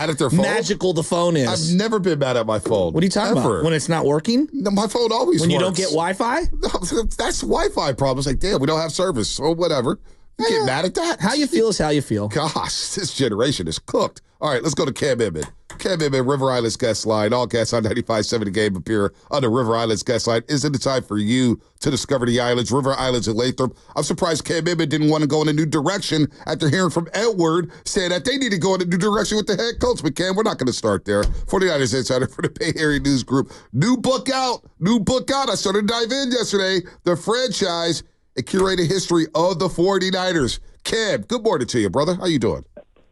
Mad at their phone? magical the phone is. I've never been mad at my phone. What are you talking about? When it's not working? No, my phone always works. When you don't get Wi-Fi? No, that's Wi-Fi problem. It's like, damn, we don't have service or whatever. You get mad at that? How you feel is how you feel. Gosh, this generation is cooked. All right, let's go to Cam Inman. Cam Inman, River Island's guest line. All guests on 95.7 The Game appear on the River Island's guest line. Isn't it time for you to discover the islands, River Islands and Lathrop? I'm surprised Cam Inman didn't want to go in a new direction after hearing from Edward saying that they need to go in a new direction with the head coach. But Cam, we're not going to start there. 49ers insider for the Bay Area News Group. New book out. I started to dive in yesterday. The franchise, a curated history of the 49ers. Cam, good morning to you, brother. How you doing?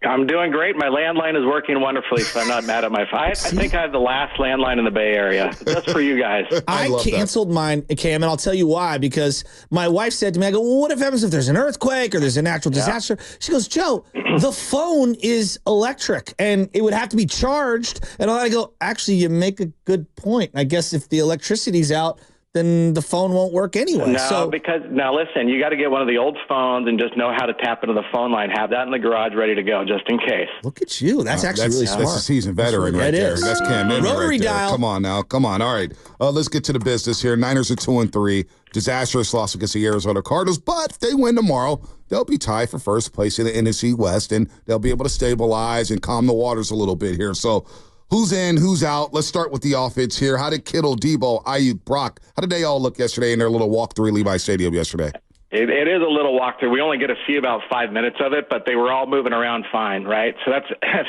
I'm doing great. My landline is working wonderfully, so I'm not mad at my phone. I think I have the last landline in the Bay Area. Just for you guys. I canceled mine, Cam, and I'll tell you why. Because my wife said to me, I go, well, what if happens if there's an earthquake or there's a natural disaster? She goes, Joe, the phone is electric, and it would have to be charged. And I go, actually, you make a good point. I guess if the electricity's out, then the phone won't work anyway. Because now listen, you got to get one of the old phones and just know how to tap into the phone line. Have that in the garage ready to go, just in case. Look at you. That's actually really smart. That's a seasoned veteran right there. Is. That's Cam Inman Rotary right there. dial. Come on now. Come on. All right. Let's get to the business here. Niners are 2-3. Disastrous loss against the Arizona Cardinals. But if they win tomorrow, they'll be tied for first place in the NFC West, and they'll be able to stabilize and calm the waters a little bit here. So, who's in, who's out? Let's start with the offense here. How did Kittle, Debo, Ayuk, Brock, how did they all look yesterday in their little walk-through at Levi Stadium yesterday? It is a little walkthrough. We only get to see about 5 minutes of it, but they were all moving around fine, right? So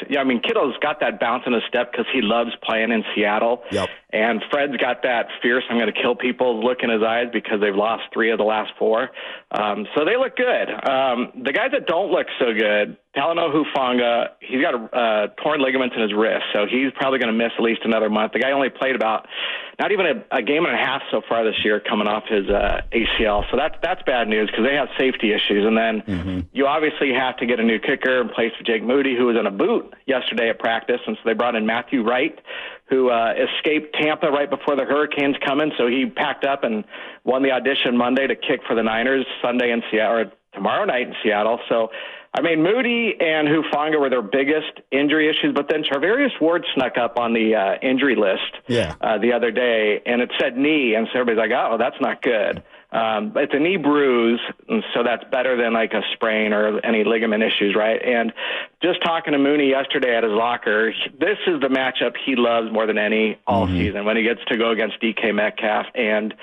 yeah, I mean, Kittle's got that bounce in his step because he loves playing in Seattle. Yep. And Fred's got that fierce, I'm going to kill people look in his eyes because they've lost 3 of the last 4. So they look good. The guys that don't look so good, Talanoa Hufanga, he's got torn ligaments in his wrist, so he's probably going to miss at least another month. The guy only played about not even a game and a half so far this year coming off his ACL. So that's bad news because they have safety issues. And then you obviously have to get a new kicker in place for Jake Moody, who was in a boot yesterday at practice. And so they brought in Matthew Wright, who escaped Tampa right before the Hurricanes coming. So he packed up and won the audition Monday to kick for the Niners Sunday in Seattle, or tomorrow night in Seattle. So, I mean, Moody and Hufanga were their biggest injury issues, but then Charvarius Ward snuck up on the injury list the other day, and it said knee, and so everybody's like, oh, that's not good. It's a knee bruise, and so that's better than like a sprain or any ligament issues, right? And just talking to Mooney yesterday at his locker, this is the matchup he loves more than any all season when he gets to go against DK Metcalf. And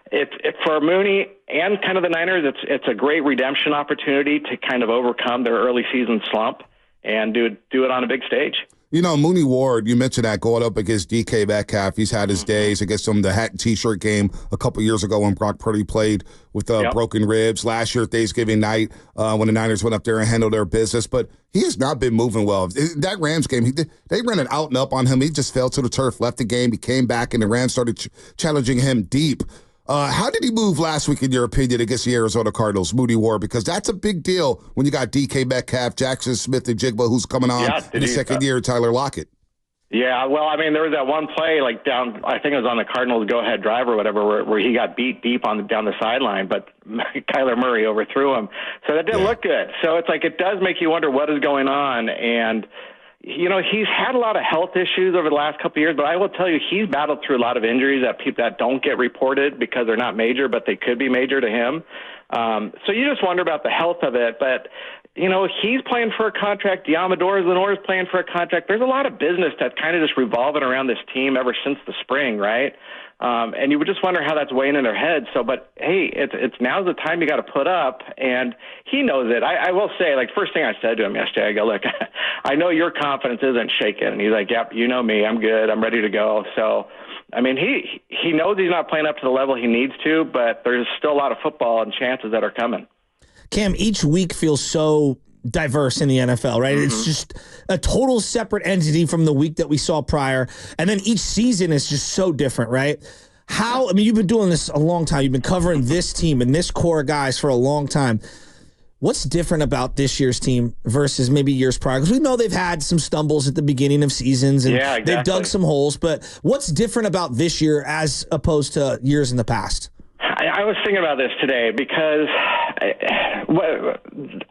it for Mooney and kind of the Niners, it's a great redemption opportunity to kind of overcome their early season slump and do it on a big stage. You know, Mooney Ward, you mentioned that going up against DK Metcalf. He's had his days against him. The hat and T-shirt game a couple years ago when Brock Purdy played with broken ribs. Last year, Thanksgiving night, when the Niners went up there and handled their business. But he has not been moving well. That Rams game, they ran an out and up on him. He just fell to the turf, left the game. He came back, and the Rams started challenging him deep. How did he move last week, in your opinion, against the Arizona Cardinals, Mooney Ward? Because that's a big deal when you got DK Metcalf, Jackson Smith, and Jigba, who's coming on in the second year, Tyler Lockett. Yeah, well, I mean, there was that one play, like down, I think it was on the Cardinals' go-ahead drive or whatever, where he got beat deep down the sideline, but Kyler Murray overthrew him. So that didn't look good. So it's like it does make you wonder what is going on, and you know, he's had a lot of health issues over the last couple of years, but I will tell you, he's battled through a lot of injuries that don't get reported because they're not major, but they could be major to him. So you just wonder about the health of it. But, you know, he's playing for a contract. Lenore's playing for a contract. There's a lot of business that's kind of just revolving around this team ever since the spring, right? And you would just wonder how that's weighing in their heads. So, but hey, it's now's the time you got to put up, and he knows it. I will say, like, first thing I said to him yesterday, I go, look, I know your confidence isn't shaken. And he's like, yep, you know me, I'm good, I'm ready to go. So, I mean, he knows he's not playing up to the level he needs to, but there's still a lot of football and chances that are coming. Cam, each week feels so diverse in the NFL, right? It's just a total separate entity from the week that we saw prior. And then each season is just so different, right? I mean, you've been doing this a long time. You've been covering this team and this core of guys for a long time. What's different about this year's team versus maybe years prior? Because we know they've had some stumbles at the beginning of seasons and they've dug some holes, but what's different about this year as opposed to years in the past? I was thinking about this today because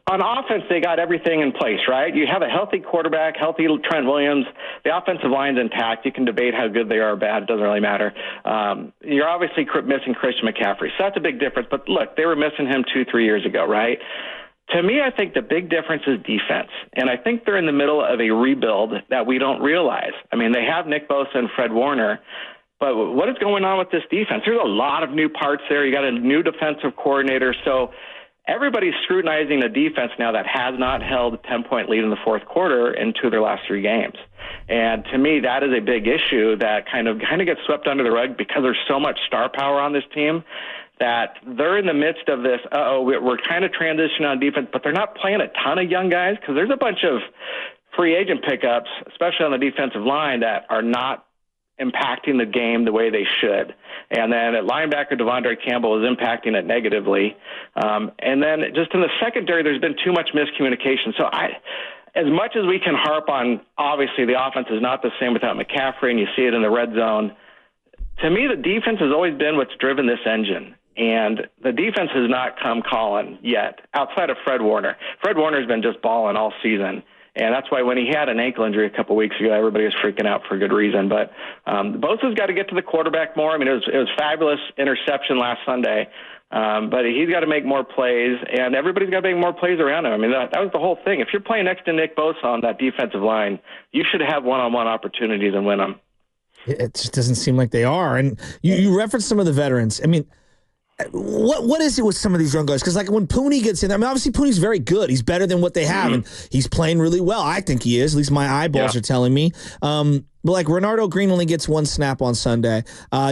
on offense, they got everything in place, right? You have a healthy quarterback, healthy Trent Williams. The offensive line's intact. You can debate how good they are or bad. It doesn't really matter. You're obviously missing Christian McCaffrey, so that's a big difference. But look, they were missing him 2-3 years ago, right? To me, I think the big difference is defense. And I think they're in the middle of a rebuild that we don't realize. I mean, they have Nick Bosa and Fred Warner. But what is going on with this defense? There's a lot of new parts there. You got a new defensive coordinator. So everybody's scrutinizing the defense now that has not held a 10-point lead in the fourth quarter in 2 of their last 3 games. And to me, that is a big issue that kind of gets swept under the rug because there's so much star power on this team that they're in the midst of this, we're kind of transitioning on defense, but they're not playing a ton of young guys because there's a bunch of free agent pickups, especially on the defensive line, that are not impacting the game the way they should. And then at linebacker, Devondre Campbell is impacting it negatively. And then just in the secondary, there's been too much miscommunication. So as much as we can harp on, obviously the offense is not the same without McCaffrey, and you see it in the red zone. To me, the defense has always been what's driven this engine. And the defense has not come calling yet, outside of Fred Warner. Fred Warner's been just balling all season. And that's why when he had an ankle injury a couple of weeks ago, everybody was freaking out for good reason. But Bosa's got to get to the quarterback more. I mean, it was fabulous interception last Sunday, but he's got to make more plays, and everybody's got to make more plays around him. I mean, that was the whole thing. If you're playing next to Nick Bosa on that defensive line, you should have one-on-one opportunities and win them. It just doesn't seem like they are. And you referenced some of the veterans. I mean, what is it with some of these young guys? Because like when Pooney gets in, I mean, obviously Pooney's very good. He's better than what they have, and he's playing really well. I think he is. At least my eyeballs are telling me. But like Renardo Green only gets 1 snap on Sunday.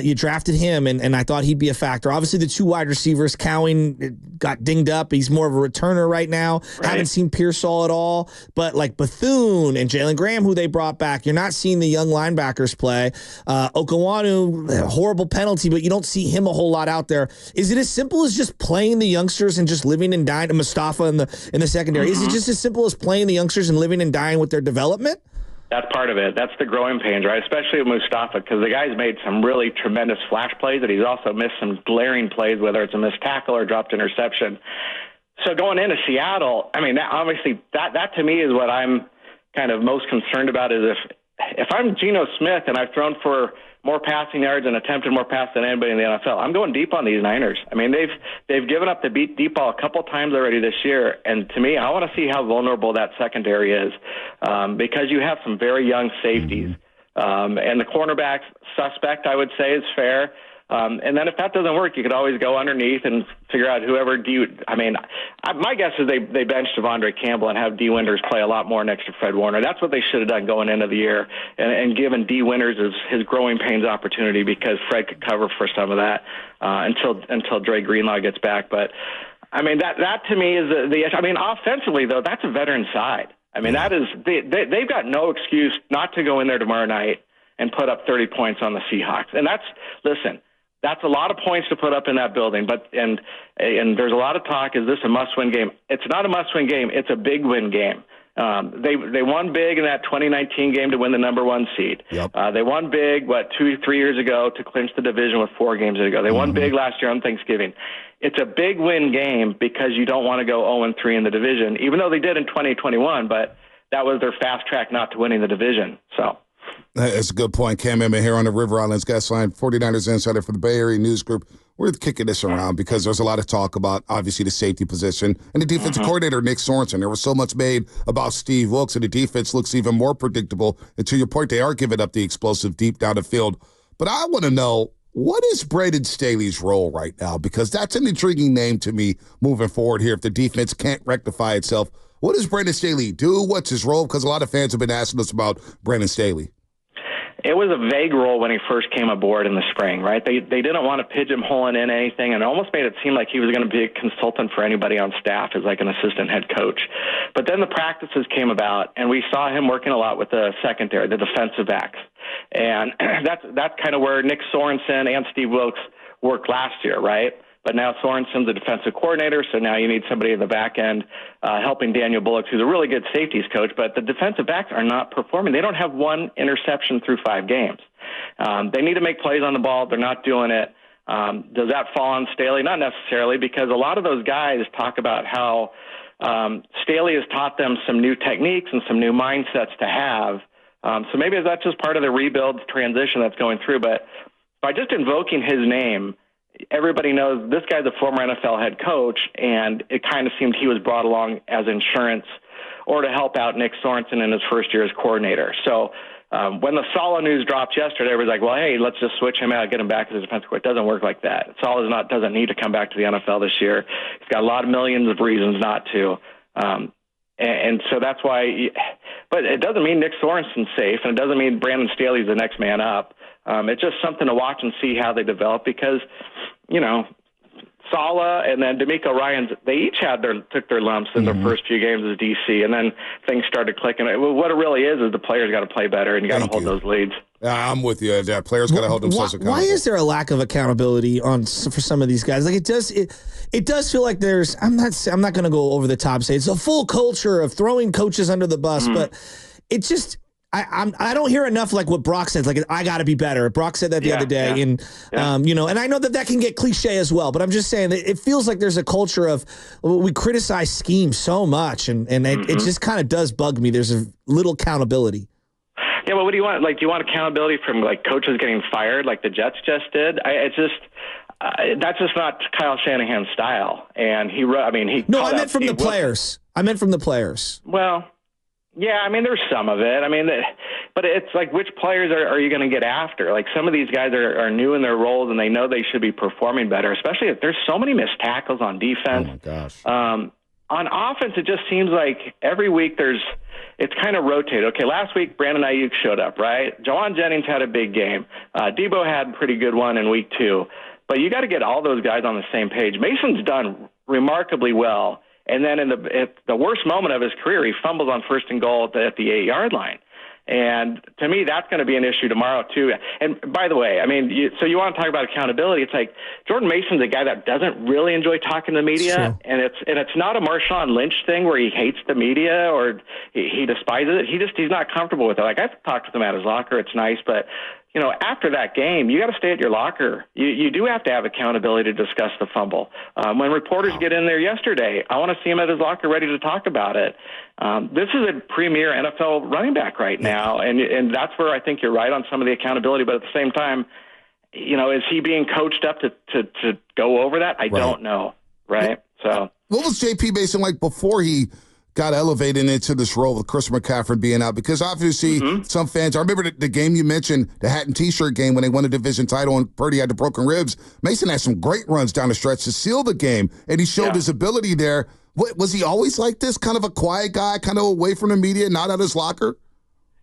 You drafted him, and I thought he'd be a factor. Obviously, the 2 wide receivers, Cowing got dinged up. He's more of a returner right now. Right. Haven't seen Pearsall at all. But like Bethune and Jalen Graham, who they brought back, you're not seeing the young linebackers play. Okwanu, horrible penalty, but you don't see him a whole lot out there. Is it as simple as just playing the youngsters and just living and dying? Mustafa in the secondary. Is it just as simple as playing the youngsters and living and dying with their development? That's part of it. That's the growing pains, right? Especially with Mustafa, because the guy's made some really tremendous flash plays, and he's also missed some glaring plays, whether it's a missed tackle or dropped interception. So going into Seattle, I mean, obviously that to me is what I'm kind of most concerned about. Is if I'm Geno Smith and I've thrown for more passing yards and attempted more passes than anybody in the NFL, I'm going deep on these Niners. I mean, they've given up the deep ball a couple times already this year, and to me, I want to see how vulnerable that secondary is because you have some very young safeties. And the cornerback's suspect, I would say, is fair. And then if that doesn't work, you could always go underneath and figure out whoever my guess is they bench Devondre Campbell and have D. Winters play a lot more next to Fred Warner. That's what they should have done going into the year and given D. Winters his growing pains opportunity because Fred could cover for some of that until Dre Greenlaw gets back. But I mean, that to me is I mean, offensively though, that's a veteran side. I mean, that is they've got no excuse not to go in there tomorrow night and put up 30 points on the Seahawks. And that's a lot of points to put up in that building, and there's a lot of talk. Is this a must-win game? It's not a must-win game. It's a big-win game. They won big in that 2019 game to win the number 1 seed. Yep. They won big, 2-3 years ago to clinch the division with 4 games ago. They won big last year on Thanksgiving. It's a big-win game because you don't want to go 0-3 in the division, even though they did in 2021, but that was their fast track not to winning the division. So. That's a good point, Cam Inman here on the River Islands Guest Line, 49ers insider for the Bay Area News Group. We're kicking this around because there's a lot of talk about, obviously, the safety position and the defensive coordinator, Nick Sorensen. There was so much made about Steve Wilkes, and the defense looks even more predictable. And to your point, they are giving up the explosive deep down the field. But I want to know, what is Braden Staley's role right now? Because that's an intriguing name to me moving forward here if the defense can't rectify itself. What does Brandon Staley do? What's his role? Because a lot of fans have been asking us about Brandon Staley. It was a vague role when he first came aboard in the spring, right? They didn't want to pigeonhole him in anything, and it almost made it seem like he was going to be a consultant for anybody on staff as like an assistant head coach. But then the practices came about, and we saw him working a lot with the secondary, the defensive backs. And that's kind of where Nick Sorensen and Steve Wilkes worked last year, right? But now Sorensen's a defensive coordinator, so now you need somebody in the back end helping Daniel Bullock, who's a really good safeties coach. But the defensive backs are not performing. They don't have 1 interception through 5 games. They need to make plays on the ball. They're not doing it. Does that fall on Staley? Not necessarily, because a lot of those guys talk about how Staley has taught them some new techniques and some new mindsets to have. So maybe that's just part of the rebuild transition that's going through. But by just invoking his name, everybody knows this guy's a former NFL head coach, and it kind of seemed he was brought along as insurance or to help out Nick Sorensen in his first year as coordinator. So when the Saleh news dropped yesterday, everybody's like, well, hey, let's just switch him out, get him back as a defensive coordinator. It doesn't work like that. Saleh doesn't need to come back to the NFL this year. He's got a lot of millions of reasons not to. And so that's why, but it doesn't mean Nick Sorensen's safe, and it doesn't mean Brandon Staley's the next man up. It's just something to watch and see how they develop, because, Saleh and then DeMeco Ryans, they each took their lumps in their first few games as DC, and then things started clicking. What it really is the players got to play better, and you got to hold those leads. Yeah, I'm with you. Yeah, players got to hold themselves accountable. Why is there a lack of accountability for some of these guys? Like it does feel like there's. I'm not going to go over the top. Say it's a full culture of throwing coaches under the bus, but it just. I don't hear enough like what Brock says. Like I got to be better. Brock said that the other day, and and I know that can get cliche as well. But I'm just saying that it feels like there's a culture of we criticize schemes so much, and it just kind of does bug me. There's a little accountability. Yeah, well, what do you want? Like, do you want accountability from like coaches getting fired, like the Jets just did? That's just not Kyle Shanahan's style. And No, I meant from the players. I meant from the players. Well. Yeah, there's some of it. But it's like, which players are you going to get after? Like, some of these guys are new in their roles, and they know they should be performing better, especially if there's so many missed tackles on defense. Oh, my gosh. On offense, it just seems like every week it's kind of rotated. Okay, last week, Brandon Ayuk showed up, right? Jawan Jennings had a big game. Debo had a pretty good one in week 2. But you got to get all those guys on the same page. Mason's done remarkably well. And then at the worst moment of his career, he fumbles on 1st and goal at the 8-yard line. And to me, that's going to be an issue tomorrow, too. And by the way, so you want to talk about accountability. It's like Jordan Mason's a guy that doesn't really enjoy talking to the media. Sure. And it's not a Marshawn Lynch thing where he hates the media or he despises it. He's not comfortable with it. Like, I've talked with him at his locker. It's nice. But, after that game, you got to stay at your locker. You do have to have accountability to discuss the fumble. When reporters get in there yesterday, I want to see him at his locker ready to talk about it. This is a premier NFL running back right now, and that's where I think you're right on some of the accountability. But at the same time, is he being coached up to go over that? I don't know, right? So what was J.P. Mason like before he got elevated into this role with Chris McCaffrey being out? Because obviously some fans, I remember the game you mentioned, the hat and T-shirt game when they won a division title and Purdy had the broken ribs. Mason had some great runs down the stretch to seal the game, and he showed his ability there. Was he always like this, kind of a quiet guy, kind of away from the media, not at his locker?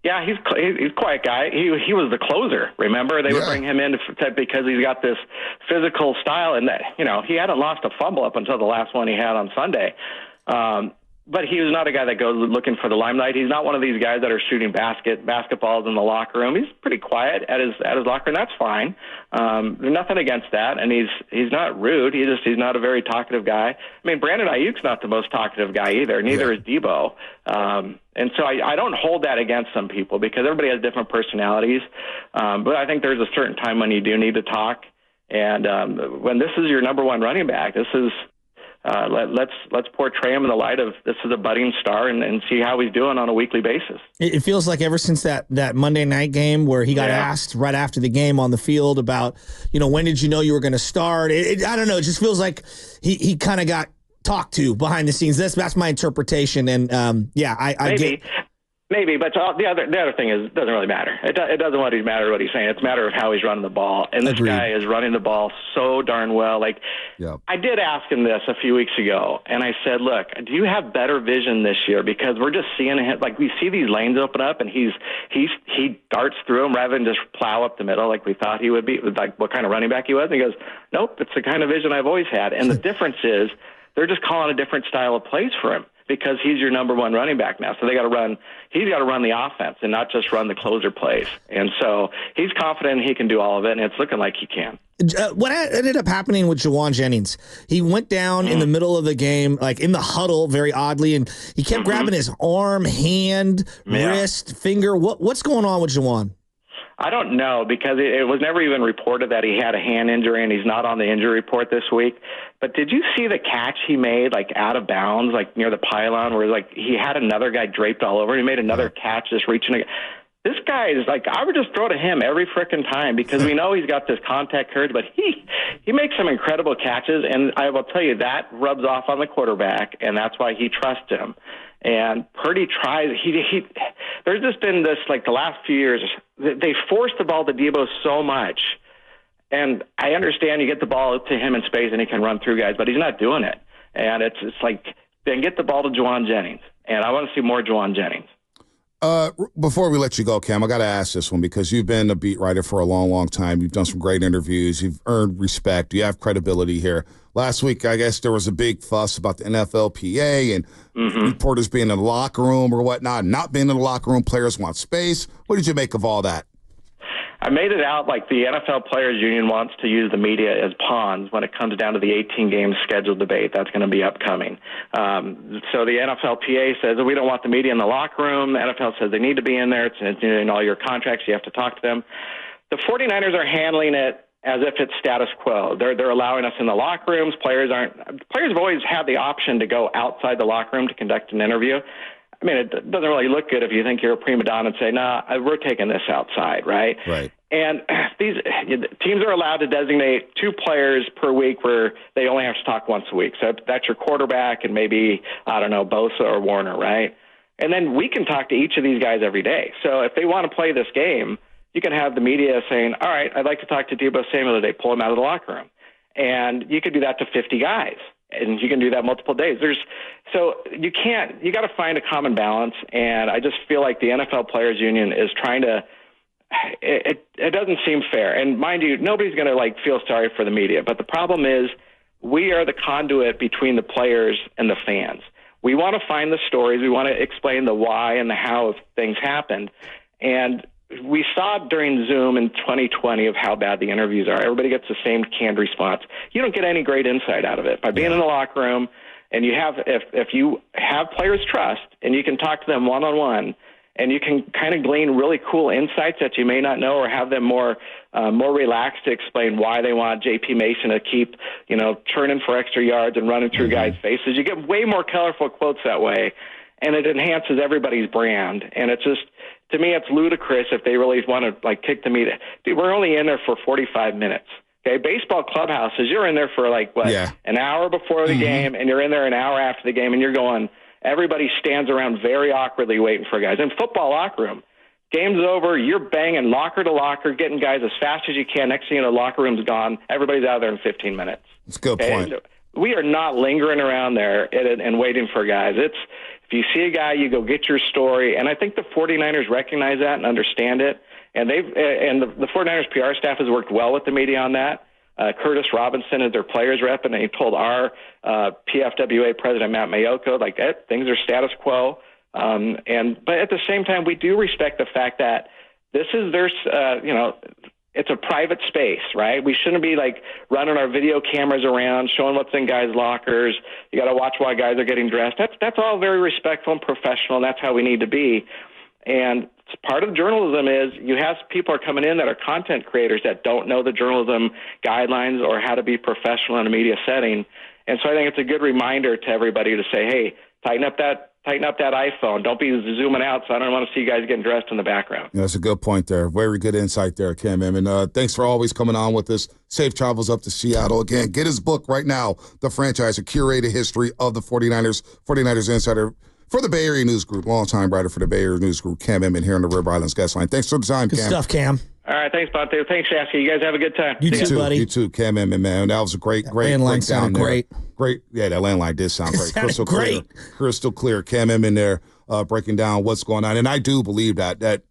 Yeah, he's a quiet guy. He was the closer, remember? They would bring him in because he's got this physical style, and that he hadn't lost a fumble up until the last one he had on Sunday. But he was not a guy that goes looking for the limelight. He's not one of these guys that are shooting basketballs in the locker room. He's pretty quiet at his locker, and that's fine. There's nothing against that, and he's not rude. He's not a very talkative guy. Brandon Ayuk's not the most talkative guy either. Neither is Debo. And so I don't hold that against some people because everybody has different personalities. But I think there's a certain time when you do need to talk. And when this is your number one running back, this is let's portray him in the light of this is a budding star and see how he's doing on a weekly basis. It feels like ever since that Monday night game where he got asked right after the game on the field about, when did you know you were going to start? I don't know. It just feels like he kind of got talked to behind the scenes. That's my interpretation. And I get. Maybe, but the other thing is, it doesn't really matter. It doesn't really matter what he's saying. It's a matter of how he's running the ball. And this guy is running the ball so darn well. I did ask him this a few weeks ago, and I said, look, do you have better vision this year? Because we're just seeing him, we see these lanes open up, and he darts through them rather than just plow up the middle like we thought he would be, like what kind of running back he was. And he goes, nope, it's the kind of vision I've always had. And the difference is they're just calling a different style of plays for him, because he's your number one running back now. So he's got to run the offense and not just run the closer plays. And so he's confident he can do all of it, and it's looking like he can. What ended up happening with Jawan Jennings, he went down in the middle of the game, like in the huddle, very oddly, and he kept grabbing his arm, hand, wrist, finger. What's going on with Jawan? I don't know, because it was never even reported that he had a hand injury, and he's not on the injury report this week. But did you see the catch he made, like out of bounds, like near the pylon, where like he had another guy draped all over? He made another catch just reaching. This guy is like, I would just throw to him every frickin' time, because we know he's got this contact courage, but he makes some incredible catches, and I will tell you that rubs off on the quarterback, and that's why he trusts him. And Purdy tries. There's just been this, like the last few years, they forced the ball to Debo so much. And I understand you get the ball to him in space and he can run through guys, but he's not doing it. And it's like, then get the ball to Jawan Jennings. And I want to see more Jawan Jennings. Before we let you go, Cam, I got to ask this one, because you've been a beat writer for a long, long time. You've done some great interviews. You've earned respect. You have credibility here. Last week, I guess there was a big fuss about the NFLPA and reporters being in the locker room or whatnot, not being in the locker room. Players want space. What did you make of all that? I made it out like the NFL Players Union wants to use the media as pawns when it comes down to the 18-game schedule debate. That's going to be upcoming. So the NFLPA says that we don't want the media in the locker room. The NFL says they need to be in there. It's in all your contracts. You have to talk to them. The 49ers are handling it as if it's status quo. They're allowing us in the locker rooms. Players have always had the option to go outside the locker room to conduct an interview. I mean, it doesn't really look good if you think you're a prima donna and say, nah, we're taking this outside, right? Right. And these teams are allowed to designate 2 players per week where they only have to talk once a week. So that's your quarterback and maybe, I don't know, Bosa or Warner, right? And then we can talk to each of these guys every day. So if they want to play this game, you can have the media saying, all right, I'd like to talk to Deebo Samuel today, pull him out of the locker room. And you could do that to 50 guys. And you can do that multiple days. So you got to find a common balance. And I just feel like the NFL Players Union is trying to, it doesn't seem fair. And mind you, nobody's going to like feel sorry for the media. But the problem is we are the conduit between the players and the fans. We want to find the stories. We want to explain the why and the how of things happened. And we saw during Zoom in 2020 of how bad the interviews are. Everybody gets the same canned response. You don't get any great insight out of it. By being in the locker room, and you have, if you have players' trust and you can talk to them one-on-one, and you can kind of glean really cool insights that you may not know, or have them more relaxed to explain why they want J.P. Mason to keep, churning for extra yards and running through guys' faces. You get way more colorful quotes that way, and it enhances everybody's brand. And it's just, to me, it's ludicrous if they really want to kick the media. Dude, we're only in there for 45 minutes. Okay, baseball clubhouses, you're in there for an hour before the game, and you're in there an hour after the game, and you're going, everybody stands around very awkwardly waiting for guys. In football locker room, game's over, you're banging locker to locker, getting guys as fast as you can. Next thing you know, the locker room's gone. Everybody's out there in 15 minutes. That's a good point. We are not lingering around there and waiting for guys. If you see a guy, you go get your story. And I think the 49ers recognize that and understand it. And the 49ers PR staff has worked well with the media on that. Curtis Robinson is their players rep, and he told our PFWA president, Matt Mayoko, things are status quo. But at the same time, we do respect the fact that this is their, it's a private space, right? We shouldn't be running our video cameras around, showing what's in guys' lockers. You got to watch while guys are getting dressed. That's all very respectful and professional, and that's how we need to be. And part of journalism is you have people are coming in that are content creators that don't know the journalism guidelines or how to be professional in a media setting. And so I think it's a good reminder to everybody to say, hey, tighten up that iPhone. Don't be zooming out, so I don't want to see you guys getting dressed in the background. Yeah, that's a good point there. Very good insight there, Cam. And thanks for always coming on with us. Safe travels up to Seattle. Again, get his book right now, The Franchise, A Curated History of the 49ers Insider. For the Bay Area News Group, longtime writer for the Bay Area News Group, Cam Inman here on the Rib Islands Guest Line. Thanks for the time, Cam. Good stuff, Cam. All right, thanks, Bonte. Thanks, Shasky. You guys have a good time. You too, buddy. You too, Cam Inman, man. That was a great landline sounded great. Great. Yeah, that landline did sound great. Crystal great. Clear. Crystal clear. Cam Inman there breaking down what's going on. And I do believe that